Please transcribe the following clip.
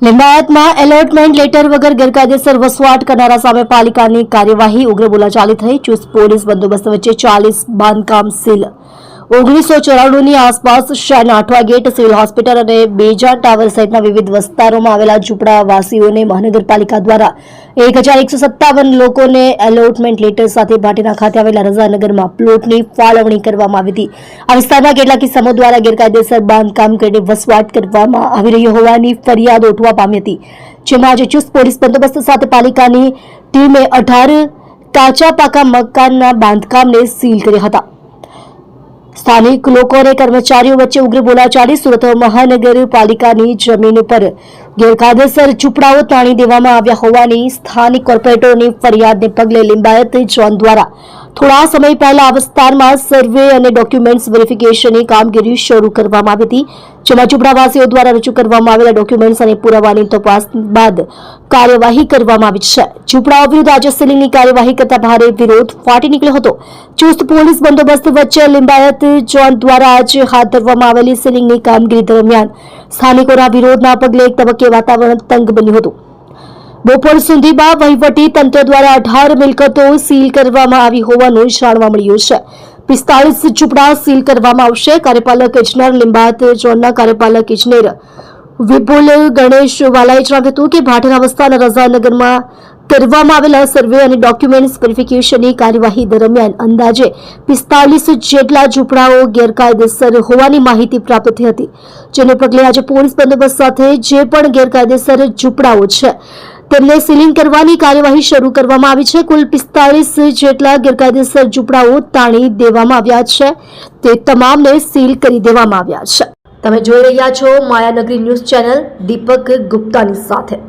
લિંબાયતમાં allotment letter વગર ગેરકાયદેસર વસવાટ કરનારા સામે પાલિકાની કાર્યવાહી ઉગ્ર બોલાચાલી થઈ. ચુસ્ત પોલીસ બંદોબસ્ત વચ્ચે 40 બાંધકામ સીલ. 1994 ની આસપાસ શહેરના અઠવા ગેટ, સિવિલ હોસ્પિટલ અને બેજાન ટાવર સહિતના વિવિધ વિસ્તારોમાં આવેલા ઝૂંપડાવાસીઓને મહાનગરપાલિકા દ્વારા 1157 લોકોને એલોટમેન્ટ લેટર સાથે ભાટીના ખાતે આવેલા રઝાનગરમાં પ્લોટની ફાળવણી કરવામાં આવી હતી. આ વિસ્તારમાં કેટલાક કિસ્સાઓ દ્વારા ગેરકાયદેસર બાંધકામ કરીને વસવાટ કરવામાં આવી રહ્યો હોવાની ફરિયાદ ઉઠવા પામી હતી, જેમાં આજે ચુસ્ત પોલીસ બંદોબસ્ત સાથે પાલિકાની ટીમે 18 કાચા પાકા મકાનના બાંધકામને સીલ કર્યા હતા. સ્થાનિક લોકો અને કર્મચારીઓ વચ્ચે ઉગ્ર બોલાચાલી. સુરત મહાનગરપાલિકાની જમીન પર ગેરકાયદેસર ઝૂંપડાઓ તાણી દેવામાં આવ્યા હોવાની સ્થાનિક કોર્પોરેટરોની ફરિયાદને પગલે લિંબાયત ઝોન દ્વારા થોડા સમય પહેલા આ વિસ્તારમાં સર્વે અને ડોક્યુમેન્ટ્સ વેરિફિકેશનની કામગીરી શરૂ કરવામાં આવી હતી, જેમાં ઝૂંપડાવાસીઓ દ્વારા રજૂ કરવામાં આવેલા ડોક્યુમેન્ટ્સ અને પુરાવાની તપાસ બાદ કાર્યવાહી કરવામાં આવી છે. ઝૂંપડાઓ વિરુદ્ધ આજે સીલિંગની કાર્યવાહી કરતા ભારે વિરોધ ફાટી નીકળ્યો હતો. ચુસ્ત પોલીસ બંદોબસ્ત વચ્ચે લિંબાયત ઝોન દ્વારા આજે હાથ ધરવામાં આવેલી સીલિંગની કામગીરી દરમિયાન સ્થાનિકોના વિરોધના પગલે એક તબક્કે વાતાવરણ તંગ બન્યું હતું. બપોર સુધીમાં વહીવટી તંત્ર દ્વારા 18 મિલકતો સીલ કરવામાં આવી હોવાનું જાણવા મળ્યું છે. 45 ઝૂંપડા સીલ કરવામાં આવશે. કાર્યપાલક ઇજનેર લિંબાયત ઝોનના કાર્યપાલક ઇજનેર વિપુલ ગણેશવાલાએ જણાવ્યું હતું કે ભાટીના વિસ્તારના રઝાનગરમાં કરવામાં આવેલા સર્વે અને ડોક્યુમેન્ટ્સ વેરિફિકેશનની કાર્યવાહી દરમિયાન અંદાજે 45 જેટલા ઝૂંપડાઓ ગેરકાયદેસર હોવાની માહિતી પ્રાપ્ત થઈ હતી, જેને પગલે આજે પોલીસ બંદોબસ્ત સાથે જે પણ ગેરકાયદેસર ઝૂંપડાઓ છે તેમને સીલિંગ કરવાની કાર્યવાહી શરૂ કરવામાં આવી છે. કુલ 45 જેટલા ગેરકાયદેસર ઝૂંપડાઓ તાણી દેવામાં આવ્યા છે, તે તમામને સીલ કરી દેવામાં આવ્યા છે. તમે જોઈ રહ્યા છો માયાનગરી ન્યૂઝ ચેનલ દીપક ગુપ્તાની સાથે.